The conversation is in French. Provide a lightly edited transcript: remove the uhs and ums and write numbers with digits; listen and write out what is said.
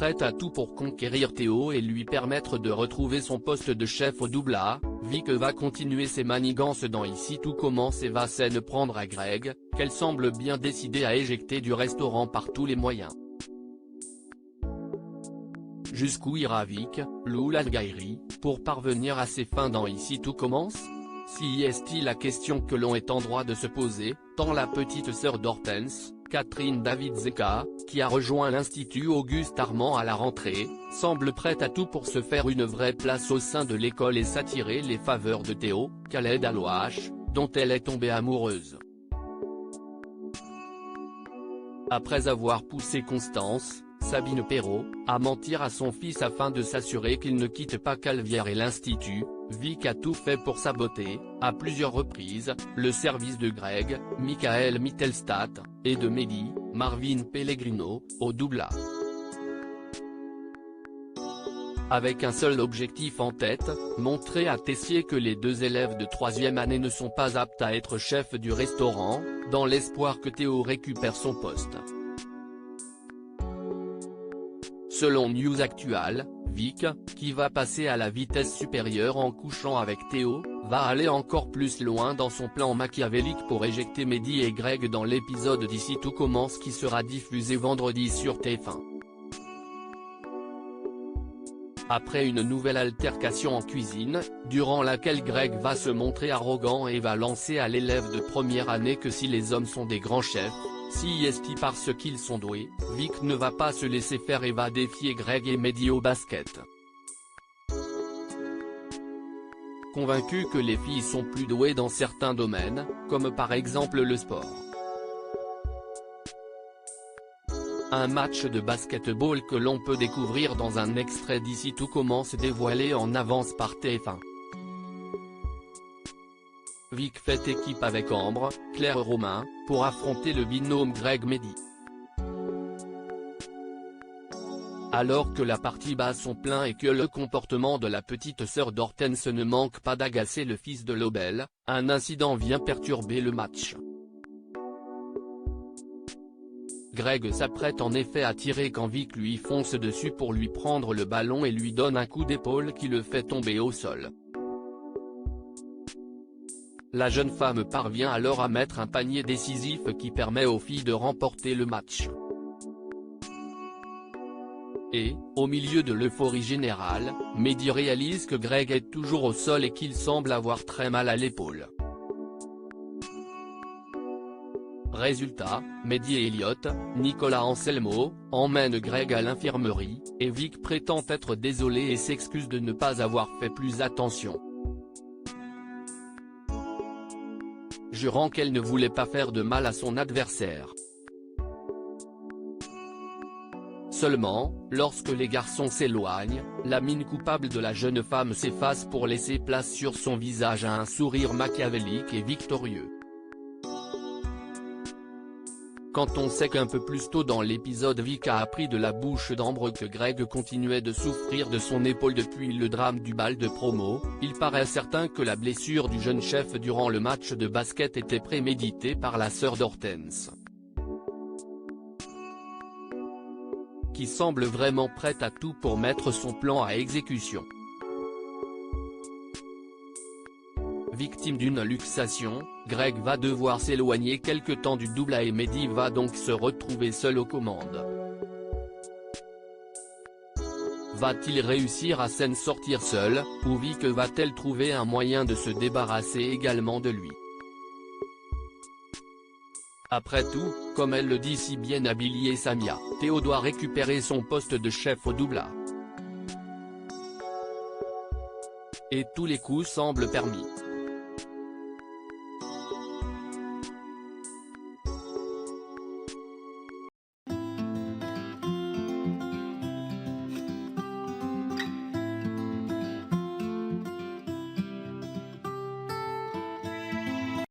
prête à tout pour conquérir Théo et lui permettre de retrouver son poste de chef au double A, Vic va continuer ses manigances dans Ici tout commence et va s'en prendre à Greg, qu'elle semble bien décidée à éjecter du restaurant par tous les moyens. Jusqu'où ira Vic, Lou Lalgairi, pour parvenir à ses fins dans Ici tout commence? Si est-il la question que l'on est en droit de se poser, tant la petite sœur d'Hortense, Catherine Davidzeka, qui a rejoint l'Institut Auguste Armand à la rentrée, semble prête à tout pour se faire une vraie place au sein de l'école et s'attirer les faveurs de Théo, Khaled Alouache, dont elle est tombée amoureuse. Après avoir poussé Constance, Sabine Perrault, à mentir à son fils afin de s'assurer qu'il ne quitte pas Calvière et l'Institut, Vic a tout fait pour saboter, à plusieurs reprises, le service de Greg, Michael Mittelstadt, et de Mehdi, Marvin Pellegrino, au double A. Avec un seul objectif en tête, montrer à Tessier que les deux élèves de 3e année ne sont pas aptes à être chefs du restaurant, dans l'espoir que Théo récupère son poste. Selon News Actual, Vic, qui va passer à la vitesse supérieure en couchant avec Théo, va aller encore plus loin dans son plan machiavélique pour éjecter Mehdi et Greg dans l'épisode d'Ici tout commence qui sera diffusé vendredi sur TF1. Après une nouvelle altercation en cuisine, durant laquelle Greg va se montrer arrogant et va lancer à l'élève de première année que si les hommes sont des grands chefs, si est-il parce qu'ils sont doués, Vic ne va pas se laisser faire et va défier Greg et Mehdi au basket. Convaincu que les filles sont plus douées dans certains domaines, comme par exemple le sport. Un match de basketball que l'on peut découvrir dans un extrait d'Ici tout commence dévoilé en avance par TF1. Vic fait équipe avec Ambre, Claire Romain, pour affronter le binôme Greg-Mehdi. Alors que la partie bat son plein et que le comportement de la petite sœur d'Hortense ne manque pas d'agacer le fils de Lobel, un incident vient perturber le match. Greg s'apprête en effet à tirer quand Vic lui fonce dessus pour lui prendre le ballon et lui donne un coup d'épaule qui le fait tomber au sol. La jeune femme parvient alors à mettre un panier décisif qui permet aux filles de remporter le match. Et, au milieu de l'euphorie générale, Mehdi réalise que Greg est toujours au sol et qu'il semble avoir très mal à l'épaule. Résultat, Mehdi et Elliot, Nicolas Anselmo, emmènent Greg à l'infirmerie, et Vic prétend être désolé et s'excuse de ne pas avoir fait plus attention. Jurant qu'elle ne voulait pas faire de mal à son adversaire. Seulement, lorsque les garçons s'éloignent, la mine coupable de la jeune femme s'efface pour laisser place sur son visage à un sourire machiavélique et victorieux. Quand on sait qu'un peu plus tôt dans l'épisode Vic a appris de la bouche d'Ambre que Greg continuait de souffrir de son épaule depuis le drame du bal de promo, il paraît certain que la blessure du jeune chef durant le match de basket était préméditée par la sœur d'Hortense, qui semble vraiment prête à tout pour mettre son plan à exécution. Victime d'une luxation, Greg va devoir s'éloigner quelque temps du double A et Mehdi va donc se retrouver seul aux commandes. Va-t-il réussir à s'en sortir seul, ou Vic va-t-elle trouver un moyen de se débarrasser également de lui? Après tout, comme elle le dit si bien habillée Samia, Théo doit récupérer son poste de chef au double A. Et tous les coups semblent permis.